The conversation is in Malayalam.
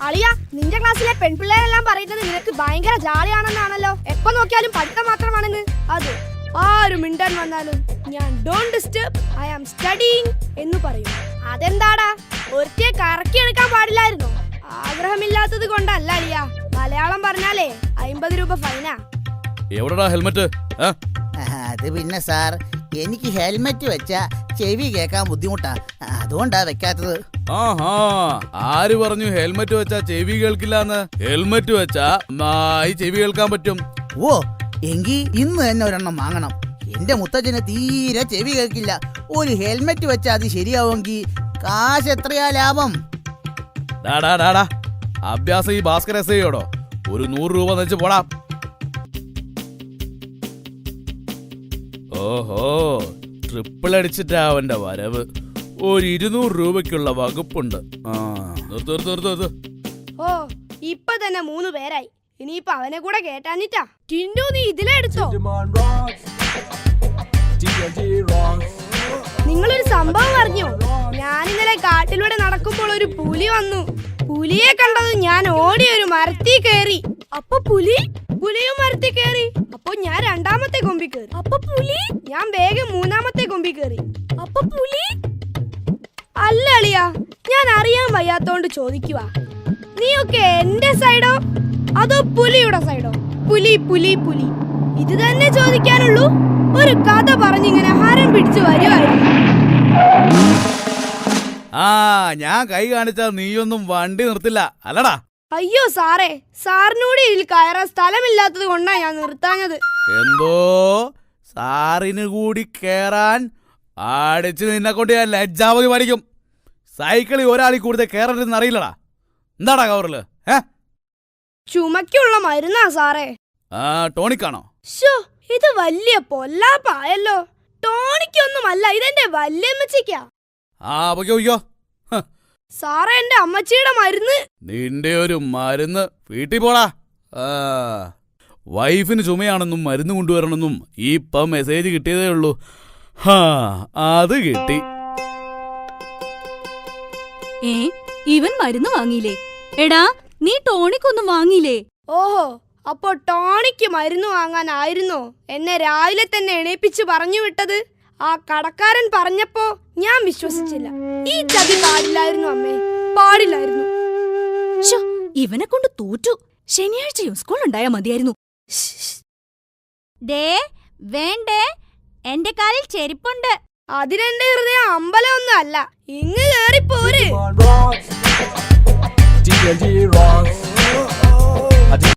അളിയ, നിന്റെ ക്ലാസ്സിലെ പെൺപിള്ളേരെല്ലാം പറയുന്നത് നിനക്ക് ഭയങ്കര ജാളിയാണെന്നാണല്ലോ. എപ്പോ നോക്കിയാലും പഠിത്തം മാത്രമാണെന്ന്. അത് ആരും മിണ്ടാൻ വന്നാലും ഞാൻ don't disturb, I am studying എന്ന് പറയും. അതെന്താടാ, ഒരിക്കൽ കറക്കി എടുക്കാൻ പാടില്ലായിരുന്നോ? ആഗ്രഹമില്ലാത്തത് കൊണ്ടല്ല അളിയ. മലയാളം പറഞ്ഞാലേ 50 രൂപ ഫൈനാ. എവിടെടാ ഹെൽമെറ്റ്? അത് പിന്നെ സാർ, എനിക്ക് ഹെൽമെറ്റ് വെച്ചാ ചെവി കേൾക്കാൻ ബുദ്ധിമുട്ടാ, അതുകൊണ്ടാ വെക്കാത്തത്. ആഹാ, ആര് പറഞ്ഞു ഹെൽമെറ്റ് വെച്ചാ ചെവി കേൾക്കില്ലാന്ന്? ഹെൽമെറ്റ് വെച്ചാ ഈ ചെവി കേൾക്കാൻ പറ്റും. ഓ, എങ്കി ഇന്ന് തന്നെ ഒരെണ്ണം വാങ്ങണം. എന്റെ മുത്തച്ഛന് തീരെ ചെവി കേൾക്കില്ല. ഒരു ഹെൽമെറ്റ് വെച്ചാ അത് ശരിയാവുമെങ്കിൽ കാശ് എത്രയാ ലാഭം? ഡാടാ അഭ്യാസം ഈ ഭാസ്കർ എസ്ഐയോടോ. ഒരു 100 രൂപ വെച്ച് പോടാ. ഓഹോ, ട്രിപ്പിൾ അടിച്ചിട്ടാ അവന്റെ വരവ്. ഒരു 200 രൂപയ്ക്കുള്ള വകുപ്പുണ്ട്. നിർത്ത്. ഓ, ഇപ്പൊ തന്നെ 3 പേരായി. ഇനിയിപ്പൊ അവനെ കൂടെ കേട്ടാനിട്ടാ. ടിൻഡു, നീ ഇതിലെടുത്തോ? നിങ്ങളൊരു സംഭവം അറിഞ്ഞോ? ഞാൻ ഇന്നലെ കാട്ടിലൂടെ നടക്കുമ്പോൾ ഒരു പുലി വന്നു. പുലിയെ കണ്ടത് ഞാൻ ഓടി ഒരു മരത്തിൽ കയറി. അപ്പൊ പുലിയും മരത്തിൽ കയറി. അപ്പൊ ഞാൻ 2ാമത്തെ കൊമ്പി കയറി. അപ്പൊ പുലി. ഞാൻ വേഗം 3ാമത്തെ കൊമ്പി കയറി. അപ്പൊ പുലി. അല്ല അളിയാ, ഞാൻ അറിയാൻ വയ്യാത്തോണ്ട് ചോദിക്കുവാ. നീയൊക്കെ എന്റെ സൈഡോ അതോ പുലിയുടെ സൈഡോ? പുലി ഇത് തന്നെ ചോദിക്കാനുള്ളൂ. ഒരു കഥ പറഞ്ഞിങ്ങനെ ഹരം പിടിച്ചു വരുമായിരുന്നു. ഞാൻ കൈ കാണിച്ചാ നീയൊന്നും വണ്ടി നിർത്തില്ല അല്ലടാ. അയ്യോ സാറേ, സാറിനോട് ഇതിൽ കയറാൻ സ്ഥലമില്ലാത്തത് കൊണ്ടാ ഞാൻ നിർത്താഞ്ഞത്. എന്തോ സാറിന് കൂടി കേറാൻ അടിച്ച് നിന്നെ കൊണ്ട് ഞാൻ ലജ്ജാവധി പഠിക്കും. സൈക്കിളിൽ ഒരാളി കൂടുതൽ കേറരുതെന്ന് അറിയില്ലടാ. എന്താടാ കവറില്? ചുമക്കുള്ള മരുന്നാ സാറേ. ടോണിക്കാണോ? ഇത് വലിയ പൊല്ലാപ്പായല്ലോ. ടോണിക്കൊന്നുമല്ല, ഇതെന്റെ വല്യമ്മച്ചിക്കാ. പൊയ്ക്കോ. സാറേ, എന്റെ അമ്മച്ചിയുടെ മരുന്ന്. നിന്റെ ഒരു മരുന്ന് വീട്ടിൽ പോടാ. വൈഫിന് ചുമയാണെന്നും മരുന്ന് കൊണ്ടുവരണമെന്നും ഇപ്പം മെസ്സേജ് കിട്ടിയതേ ഉള്ളൂ. അത് കിട്ടി. ഇവൻ മരുന്ന് വാങ്ങിയില്ലേ? എടാ, നീ ടോണിക്കൊന്നും വാങ്ങിയില്ലേ? ഓഹോ, അപ്പോ ടോണിക്ക് മരുന്ന് വാങ്ങാനായിരുന്നോ എന്നെ രാവിലെ തന്നെ എണീപ്പിച്ച് പറഞ്ഞു വിട്ടത്? ആ കടക്കാരൻ പറഞ്ഞപ്പോ ഞാൻ വിശ്വസിച്ചില്ല. ഈ ചതി പാടില്ലായിരുന്നു അമ്മേ, പാടില്ലായിരുന്നു. ഇവനെ കൊണ്ട് തോറ്റു. ശനിയാഴ്ചയും സ്കൂൾ ഉണ്ടായാ മതിയായിരുന്നു. വേണ്ടേ, എന്റെ കാലിൽ ചെരിപ്പുണ്ട്. അതിനെന്റെ ഹൃദയം അമ്പലമൊന്നും അല്ല. ഇങ്ങ് കേറിപ്പോര്.